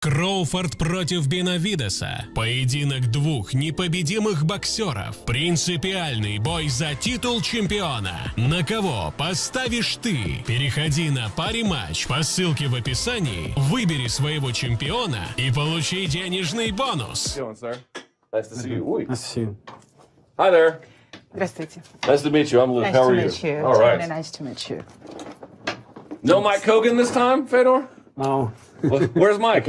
Кроуфорд против Бенавидеса. Поединок двух непобедимых боксеров. Принципиальный бой за титул чемпиона. На кого поставишь ты? Переходи на пари-матч по ссылке в описании, выбери своего чемпиона и получи денежный бонус. Nice to see you. Oi. Nice to see you. Hi there. Здравствуйте. Nice to meet you. I'm Luke. Nice How to are you? meet you. All right. Very nice to meet you. No Mike Hogan this time, Fedor? No. Where's Mike?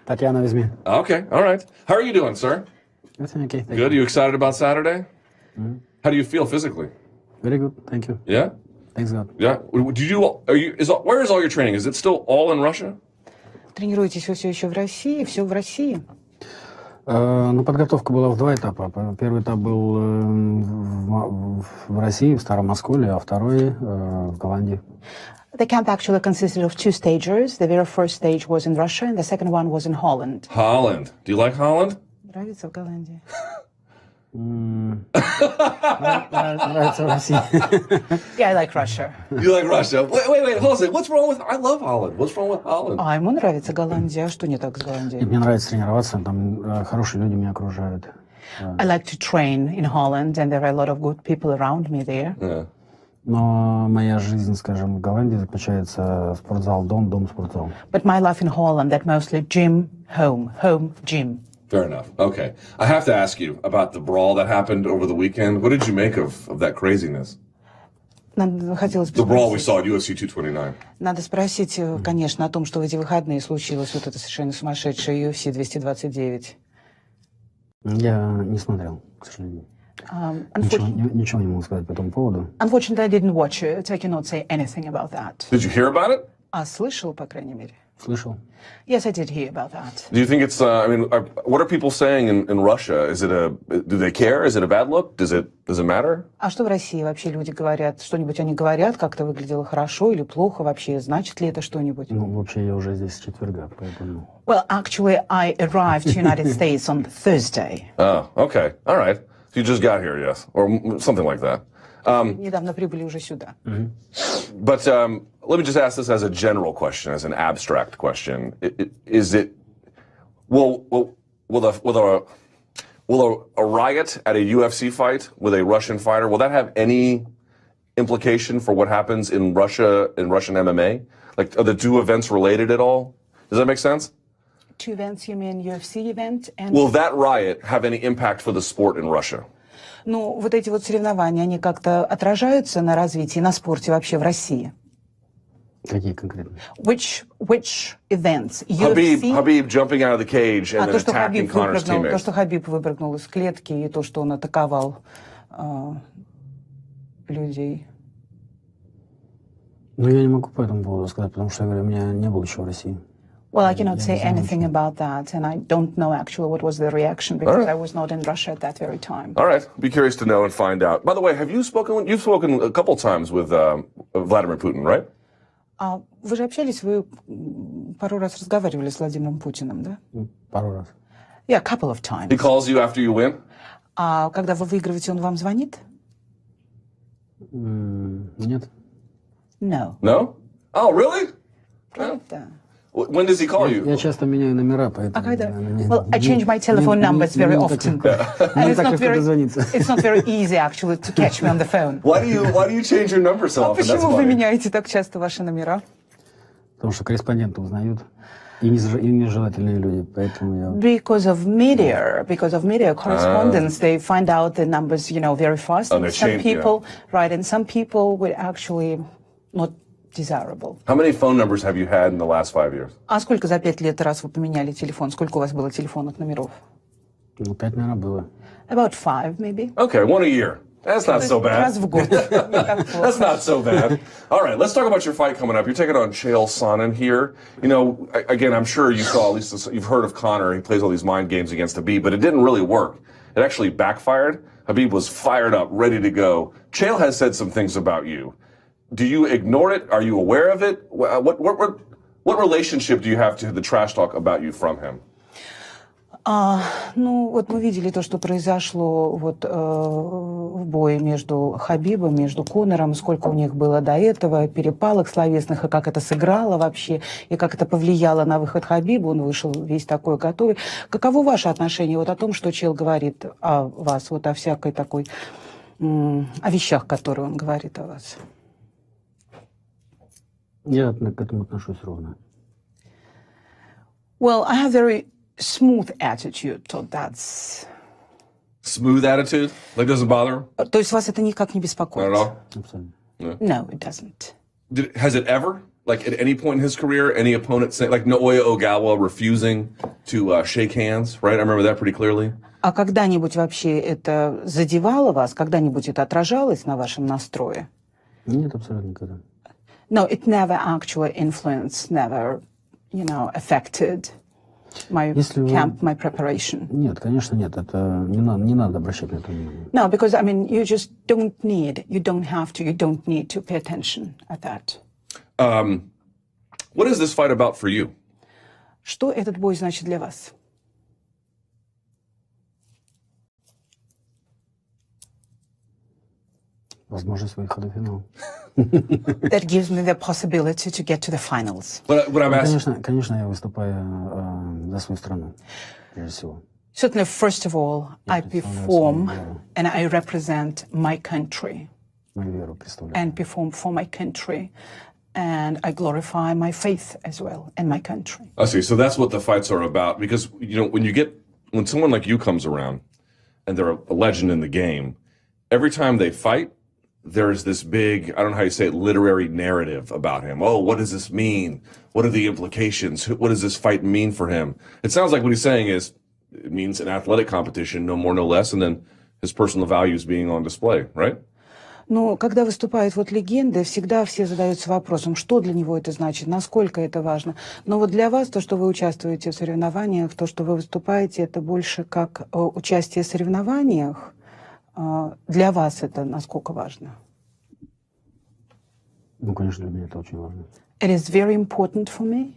Tatiana with me. Okay. All right. How are you doing, sir? Everything okay, thank Good. you. You excited about Saturday? How do you feel physically? Very good, thank you. Yeah? Thanks God. Yeah. Where is all your training? Is it still all in Russia? Тренируетесь вы все еще в России? Все в России? Ну, подготовка была в два этапа. Первый этап был в России, в Старом Осколе, а второй в Голландии. The camp actually consisted of two stages. The very first stage was in Russia, and the second one was in Holland. Holland. Do you like Holland? Нравится в Голландии? Нравится Россия. Yeah, I like Russia. You like Russia? Wait. Hold on. What's wrong with... I love Holland. What's wrong with Holland? А ему нравится Голландия. А что не так с Голландией? Мне нравится тренироваться, там хорошие люди меня окружают. I like to train in Holland, and there are a lot of good people around me there. Yeah. Но моя жизнь, скажем, в Голландии заключается спортзал, дом, спортзал. But my life in Holland, that mostly gym, home, gym. Fair enough. Okay. I have to ask you about the brawl that happened over the weekend. What did you make of that craziness? Хотелось бы The brawl we спросить. saw at UFC 229. Надо спросить, конечно, о том, что в эти выходные случилось вот это совершенно сумасшедшее UFC 229. Я не смотрел, к сожалению. Ничего не могу сказать по этому поводу. Unfortunately, I didn't watch it, so I cannot say anything about that. Did you hear about it? А слышал, по крайней мере. Слышал. Yes, I did hear about that. Do you think it's, what are people saying in Russia? Do they care? Is it a bad look? Does it matter? А что в России вообще люди говорят? Что-нибудь они говорят, как-то выглядело хорошо или плохо вообще? Значит ли это что-нибудь? Ну, вообще, я уже здесь с четверга, поэтому... Well, actually, I arrived to United States on Thursday. Oh, okay. All right. So you just got here, yes. Or something like that. Недавно прибыли уже сюда. But let me just ask this as a general question, as an abstract question. Will a riot at a UFC fight with a Russian fighter, will that have any implication for what happens in Russia, in Russian MMA? Like, are the two events related at all? Does that make sense? Two events, you mean UFC event and... Will that riot have any impact for the sport in Russia? Ну, вот эти вот соревнования, они как-то отражаются на развитии, на спорте вообще в России? Какие конкретно? Which events? UFC? Habib jumping out of the cage and then то, что attacking Хабиб Connor's выпрыгнул, то, teammates. что Хабиб выпрыгнул из клетки, и то, что он атаковал людей. Ну, я не могу по этому поводу сказать, потому что, я говорю, у меня не было еще в России. Well, I cannot say anything about that, and I don't know actually what was the reaction because I was not in Russia at that very time. All right. Be curious to know and find out. By the way, you've spoken a couple times with Vladimir Putin, right? А вы же общались, вы пару раз разговаривали с Владимиром Путиным, да? Пару раз. Yeah, a couple of times. He calls you after you win? А когда вы выигрываете, он вам звонит? Нет. No. No? Oh, really? Правда? When does he call you? Я часто меняю номера, поэтому... А когда? Well, I change my telephone numbers very often. And it's not very easy, actually, to catch me on the phone. Why do you change your number so А often? That's почему вы funny. меняете так часто ваши номера? Потому что корреспонденты узнают. И нежелательные люди, поэтому я... Because of media correspondence, they find out the numbers, very fast. And they change, right, and some people were actually not desirable. How many phone numbers have you had in the last 5 years? А сколько за 5 лет раз вы поменяли телефон? Сколько у вас было телефонных номеров? Ну, 5, наверное, было. About 5, maybe. Okay, one a year. That's not so bad. Раз в год. That's not so bad. All right, let's talk about your fight coming up. You're taking on Chael Sonnen here. Again, I'm sure you saw, at least you've heard of Conor. He plays all these mind games against Habib, but it didn't really work. It actually backfired. Habib was fired up, ready to go. Chael has said some things about you. Do you ignore it? Are you aware of it? What relationship do you have to the trash talk about you from him? Ну, вот мы видели то, что произошло вот в бое между Хабибом, между Конором, сколько у них было до этого перепалок словесных, и как это сыграло вообще, и как это повлияло на выход Хабиба. Он вышел весь такой готовый. Каково ваше отношение вот о том, что чел говорит о вас, вот о всякой такой, о вещах, которые он говорит о вас? Я к этому отношусь ровно. Well, I have very smooth attitude, so that's... Smooth attitude? Like doesn't bother him? То есть вас это никак не Not беспокоит? at all? Абсолютно. No, it doesn't. Has it ever? Like at any point in his career, any opponent saying, like Naoya Ogawa refusing to shake hands, right? I remember that pretty clearly. А когда-нибудь вообще это задевало вас? Когда-нибудь это отражалось на вашем настрое? Нет, абсолютно никогда. No, it never actually influenced, never, you know, affected my camp, my preparation. Нет, конечно, нет. Это не надо обращать на это внимание. No, because, I mean, you just don't need, you don't have to, you don't need to pay attention at that. What is this fight about for you? Что этот бой значит для вас? Возможность выхода в финал. That gives me the possibility to get to the finals. What I'm asking, Конечно, я выступаю за свою страну, прежде всего. Certainly, first of all, I perform and I represent my country Мою веру представляю. and perform for my country. And I glorify my faith as well and my country. I see. So that's what the fights are about. Because, you know, when someone like you comes around and they're a legend in the game, every time they fight, there's this big, I don't know how you say it, literary narrative about him. Oh, what does this mean? What are the implications? What does this fight mean for him? It sounds like what he's saying is it means an athletic competition, no more, no less, and then his personal values being on display, right? Но когда выступают вот легенды, всегда все задаются вопросом, что для него это значит, насколько это важно. Но вот для вас то, что вы участвуете в соревнованиях, то, что вы выступаете, это больше как участие в соревнованиях. Для вас это насколько важно? Ну, конечно, для меня это очень важно. It is very important for me.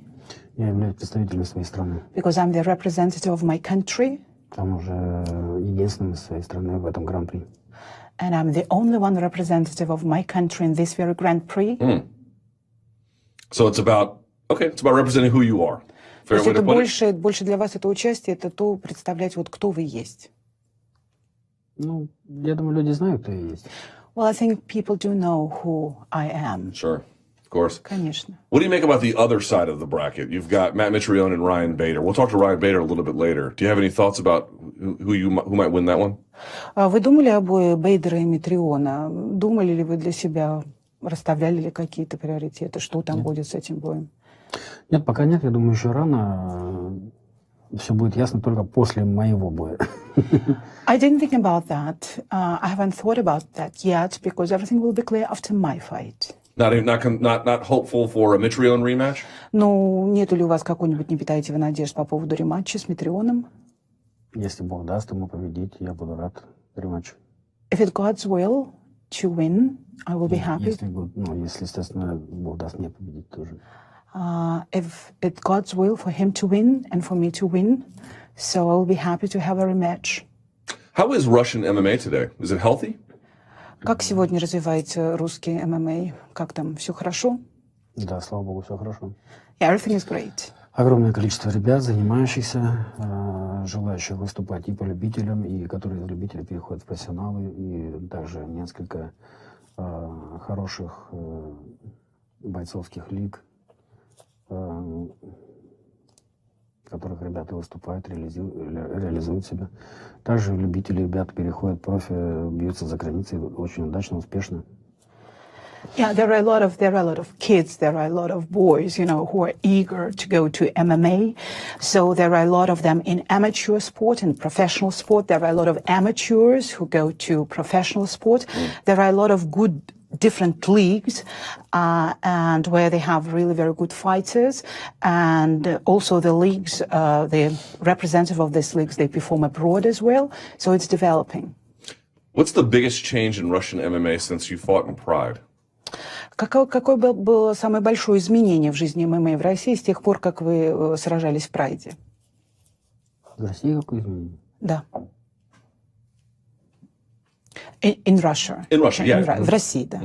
Я являюсь представителем своей страны. Because I'm the representative of my country. Там уже единственным из своей страны в этом гран-при. And I'm the only one representative of my country in this very Grand Prix. So it's about representing who you are. То есть это больше для вас это участие, это то представлять вот кто вы есть. Ну, я думаю, люди знают, кто я есть. Well, I think people do know who I am. Sure, of course. Конечно. What do you make about the other side of the bracket? You've got Matt Mitrione and Ryan Bader. We'll talk to Ryan Bader a little bit later. Do you have any thoughts about who might win that one? Вы думали о бое Бейдера и Митриона? Думали ли вы для себя, расставляли ли какие-то приоритеты? Что там будет с этим боем? Нет, пока нет. Я думаю, еще рано. Все будет ясно только после моего боя. I didn't think about that. I haven't thought about that yet because everything will be clear after my fight. Not hopeful for a Mitrione rematch? Ну, нету ли у вас какой-нибудь, не питаете вы надежд по поводу рематча с Митрионом? Если Бог даст ему победить, я буду рад рематчу. If it's God's will to win, I will be happy. Если, естественно, Бог даст мне победить тоже. If it's God's will for him to win and for me to win, so I will be happy to have a rematch. How is Russian MMA today? Is it healthy? Как сегодня развивается русский ММА? Как там, все хорошо? Да, слава Богу, все хорошо. Yeah, everything is great. Огромное количество ребят, занимающихся, желающих выступать и по любителям, и которые из любителей переходят в профессионалы, и также несколько хороших бойцовских лиг, в которых ребята выступают, реализуют себя. Также любители ребята переходят в профи, бьются за границей очень удачно, успешно. Yeah, there are a lot of kids, there are a lot of boys, you know, who are eager to go to MMA. So there are a lot of them in amateur sport and professional sport. There are a lot of amateurs who go to professional sport. There are a lot of good different leagues, and where they have really very good fighters. And also the leagues, the representative of these leagues, they perform abroad as well. So it's developing. What's the biggest change in Russian MMA since you fought in Pride? Какое было самое большое изменение в жизни ММА в России с тех пор, как вы сражались в Прайде? В России какое изменение? Да. In Russia. In Russia, yeah. В России, да.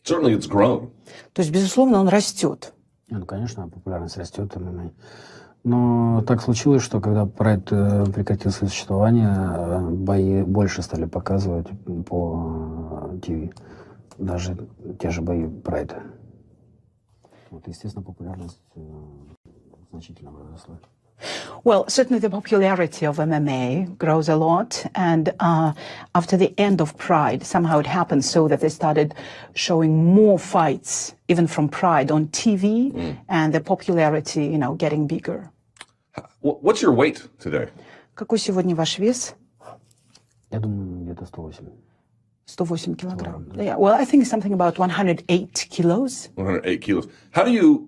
Certainly it's grown. То есть, безусловно, он растет. Ну, конечно, популярность растет, ММА. Но так случилось, что когда Прайд прекратил свое существование, бои больше стали показывать по ТВ. Даже те же бои Прайда. Вот, естественно, популярность значительно выросла. Well, certainly the popularity of MMA grows a lot, and after the end of Pride, somehow it happened so that they started showing more fights, even from Pride, on TV, and the popularity, getting bigger. What's your weight today? Какой сегодня ваш вес? Я думаю, где-то 108. 108 килограмм. Yeah, well, I think something about 108 kilos. 108 kilos. How do you,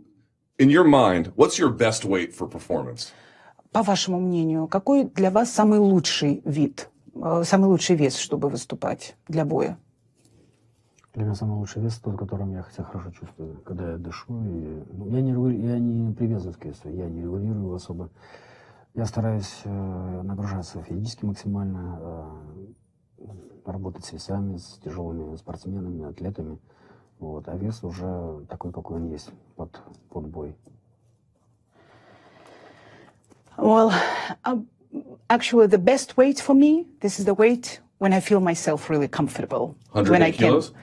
in your mind, what's your best weight for performance? По вашему мнению, какой для вас самый лучший самый лучший вес, чтобы выступать для боя? Для меня самый лучший вес тот, которым я себя хорошо чувствую, когда я дышу. Я не привязываюсь к весу, я не регулирую его особо. Я стараюсь нагружаться физически максимально, работать с весами, с тяжелыми спортсменами, атлетами. Вот. А вес уже такой, какой он есть под бой. Well, actually, the best weight for me, this is the weight when I feel myself really comfortable. 108 kilos?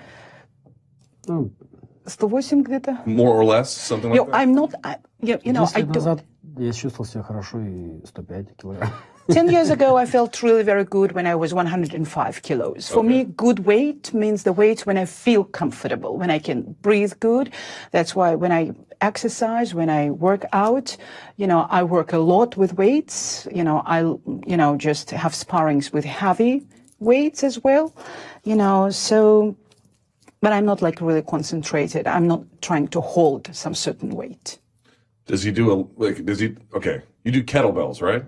108 где-то. More or less, something like that? I'm not, I 10 don't. лет назад я чувствовал себя хорошо и 105 килограмм. 10 years ago, I felt really very good when I was 105 kilos. For me, good weight means the weight when I feel comfortable, when I can breathe good. That's why when I exercise, when I work out, I work a lot with weights. I just have sparrings with heavy weights as well. But I'm not really concentrated. I'm not trying to hold some certain weight. Does he do okay, you do kettlebells, right?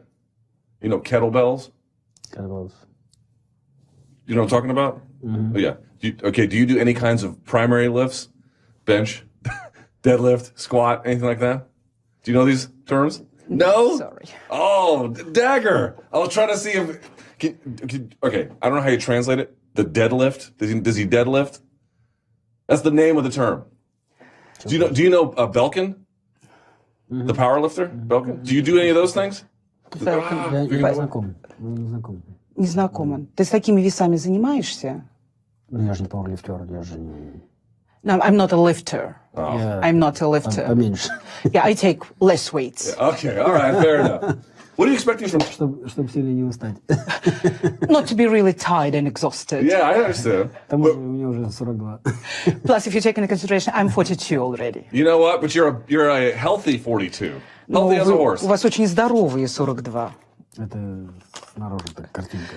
You know kettlebells? Kettlebells. You know what I'm talking about? Mm-hmm. Oh, yeah. Do you do any kinds of primary lifts? Bench, deadlift, squat, anything like that? Do you know these terms? No? Sorry. Oh, dagger. I was trying to see if... okay, I don't know how you translate it. The deadlift? Does he deadlift? That's the name of the term. Do you know Belkin? Mm-hmm. The power lifter? Belkin? Do you do any of those things? Я не знаком. Не знакома. Ты с такими весами занимаешься? Я же не пауэрлифтер, я же не... No, I'm not a lifter. Oh. I'm not a lifter. Поменьше. Yeah, I take less weights. Okay, all right, fair enough. What are you expecting from... Чтобы сильно не устать. Not to be really tired and exhausted. Yeah, I understand. Потому что у меня уже 42. Plus, if you take into consideration, I'm 42 already. You know what? But you're a healthy 42. Healthy as a horse. У вас очень здоровые 42. Это снаружи так картинка.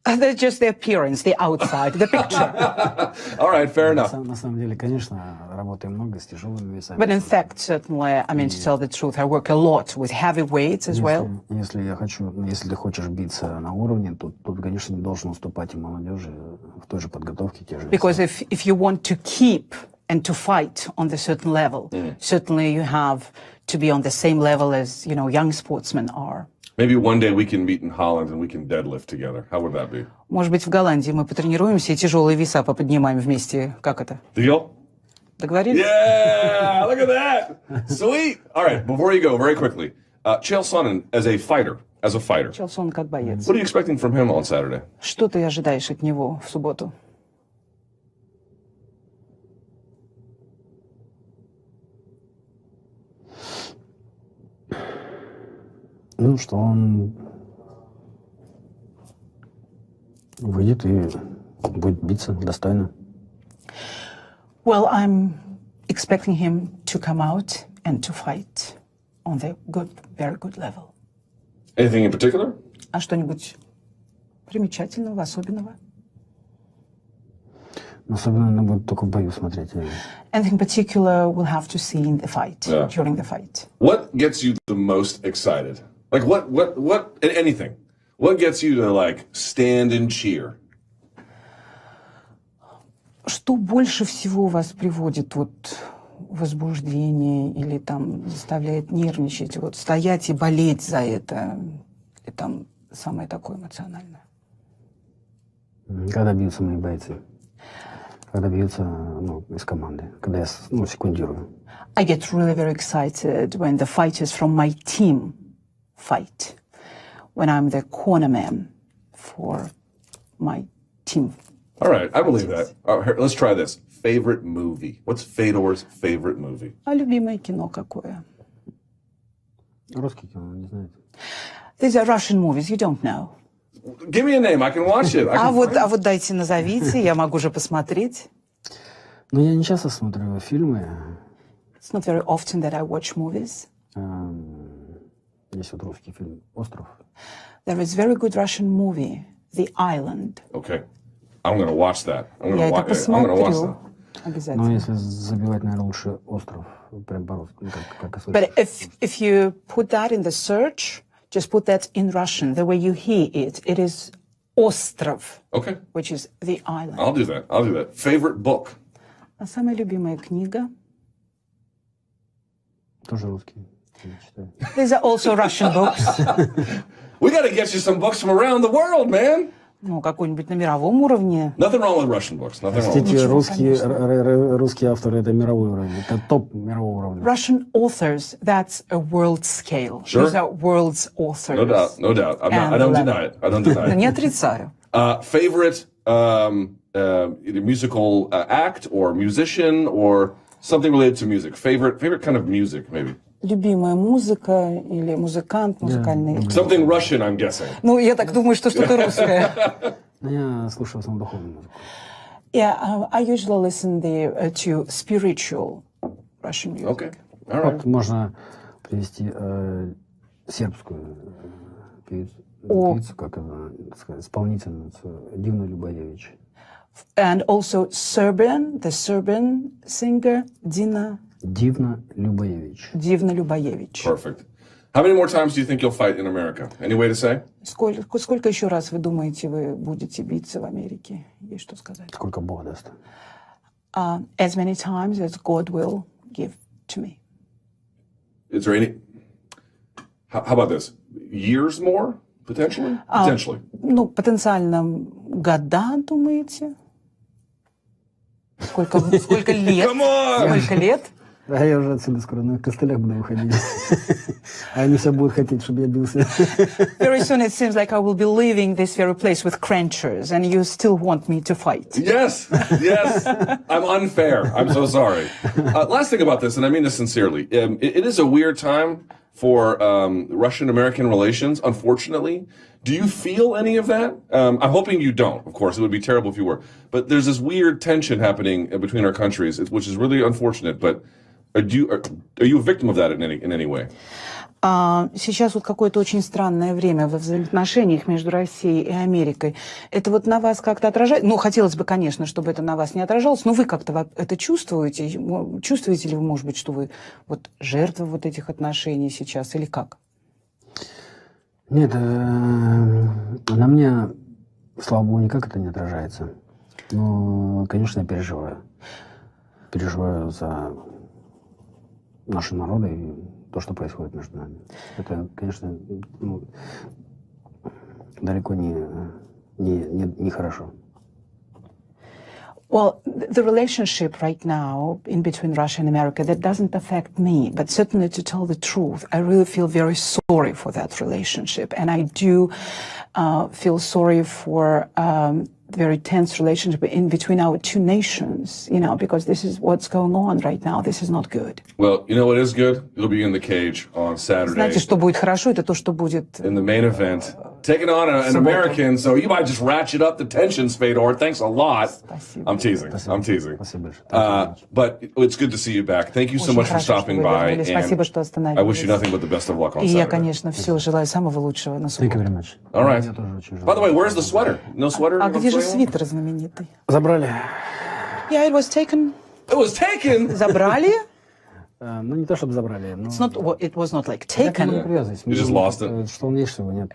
That's just the appearance, the outside, the picture. All right, fair enough. На самом деле, конечно, работаем много с тяжелыми весами. But in fact, certainly, to tell the truth, I work a lot with heavy weights as well. Если ты хочешь биться на уровне, то тут, конечно, не должен уступать и молодежи в той же подготовке, те же веса. Because if you want to keep and to fight on the certain level, certainly you have to be on the same level as, young sportsmen are. Maybe one day we can meet in Holland and we can deadlift together. How would that be? Может быть, в Голландии мы потренируемся и тяжелые веса поподнимаем вместе. Как это? Deal? Договорились? Yeah, look at that. Sweet. All right, before you go, very quickly, Chael Sonnen as a fighter. Челсон как боец. What are you expecting from him on Saturday? Что ты ожидаешь от него в субботу? Что он выйдет и будет биться достойно. Well, I'm expecting him to come out and to fight on the very good level. Anything in particular? А что-нибудь примечательного, особенного? Особенно надо будет только в бою смотреть. Anything particular we'll have to see in the fight, during the fight. What gets you the most excited? Like what anything. What gets you to stand and cheer? Что больше всего вас приводит возбуждение или там заставляет нервничать, вот стоять и болеть за это, и там самое такое эмоциональное. Когда бьются мои бойцы. Когда бьются, из команды. Когда я, секундирую. I get really very excited when the fighters from my team fight. When I'm the corner man for my team. All right, I believe that. Let's try this. Favorite movie. What's Fedor's favorite movie? А любимое кино какое? Русский кино, не знаете. These are Russian movies, you don't know. Give me a name, I can watch it. А вот дайте назовите, я могу же посмотреть. Но я не часто смотрю фильмы. It's not very often that I watch movies. Есть вот русский фильм «Остров». There is very good Russian movie, The Island. Okay. I'm going to watch that. Я это посмотрю. Но Обязательно. если забивать, наверное, лучше «Остров». Прям по-русски. Как But if you put that in the search, just put that in Russian, the way you hear it, it is Остров, Okay. which is The Island. I'll do that. Favorite book? А самая любимая книга? Тоже русский. Я читаю. These are also Russian books. We got to get you some books from around the world, man. Ну, какой-нибудь на мировом уровне. Nothing wrong with Russian books. Nothing wrong. Простите, Ничего, русские авторы — это мировой уровень. Это топ мирового уровня. Russian authors, that's a world scale. Sure. These are world's authors. No doubt. I don't deny it. Не отрицаю. Favorite either musical act or musician or something related to music. Favorite kind of music, maybe. Любимая музыка или музыкант музыкальный. Something Russian, I'm guessing. Ну, я так думаю, что что-то русское. Я слушаю в основном духовную музыку. Yeah, I usually listen to spiritual Russian music. Okay. All right. Вот можно привести сербскую певицу, как она сказать, исполнительницу Дивну Любоевич. And also the Serbian singer Dina Дивна Любоевич. Дивна Любоевич. Perfect. How many more times do you think you'll fight in America? Any way to say? Сколько еще раз вы думаете, вы будете биться в Америке? Есть что сказать? Сколько Бог даст. As many times as God will give to me. Is there any? How about this? Years more potentially? Potentially. Ну, потенциально года, думаете? Сколько лет? Come on! Сколько лет? А я уже отсюда скоро на костылях буду выходить. А они все будут хотеть, чтобы я бился. Very soon it seems like I will be leaving this very place with cranchers, and you still want me to fight. Yes. I'm unfair. I'm so sorry. Last thing about this, and I mean this sincerely, it is a weird time for Russian-American relations, unfortunately. Do you feel any of that? I'm hoping you don't, of course. It would be terrible if you were. But there's this weird tension happening between our countries, which is really unfortunate. But are you a victim of that in any way? Сейчас вот какое-то очень странное время во взаимоотношениях между Россией и Америкой. Это вот на вас как-то отражает? Ну, хотелось бы, конечно, чтобы это на вас не отражалось, но вы как-то это чувствуете? Чувствуете ли вы, может быть, что вы вот жертва вот этих отношений сейчас или как? Нет, на мне, слава богу, никак это не отражается. Но, конечно, я переживаю. Переживаю за наши народы и то, что происходит между нами. Это, конечно, далеко не хорошо. Well, the relationship right now in between Russia and America, that doesn't affect me. But certainly, to tell the truth, I really feel very sorry for that relationship. And I do feel sorry for very tense relationship in between our two nations, because this is what's going on right now. This is not good. Well, you know what is good? You'll be in the cage on Saturday. Знаете, что будет хорошо, это то, что будет... In the main event. Taking on an American, so you might just ratchet up the tensions, Fedor. Thanks a lot. Спасибо. I'm teasing. Спасибо большое. But it's good to see you back. Thank you so much for stopping by. And Спасибо, что остановились. I wish you nothing but the best of luck on И я, Saturday. конечно, все желаю самого лучшего на Thank you субботу. very much. All right. Я тоже очень By the way, where's the sweater? No sweater? А You don't где же play one? свитер знаменитый? Забрали. Yeah, it was taken. It was taken. Забрали? Ну, не то, чтобы забрали, но... It was not like Я к нему не taken. привязываюсь. You just lost it? Что он есть, что его нет.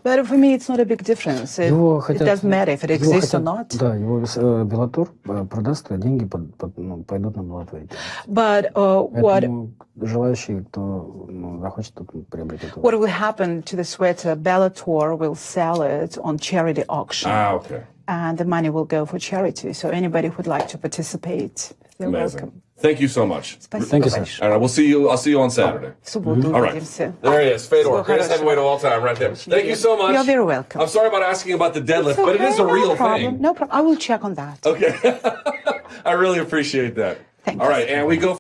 But for me, it's not a big difference. It doesn't matter if it его exists or хотят- not. Да, его Беллатор продаст, а деньги пойдут на благотворительность. But what Поэтому желающий, кто захочет, тот приобретет его. what will happen to the sweater? Bellator will sell it on charity auction, Ah, okay. and the money will go for charity. So anybody who would like to participate, you're Amazing. welcome. Thank you so much. Thank you, sir. All right, I'll see you on Saturday. В субботу All right. увидимся. There he is, Fedor, Всего greatest хорошего. heavyweight of all time, right there. Thank you so much. You're very welcome. I'm sorry about asking about the deadlift, but it is a Okay, real no problem. thing. No problem. I will check on that. Okay. I really appreciate that. Thank All you. right, and we go.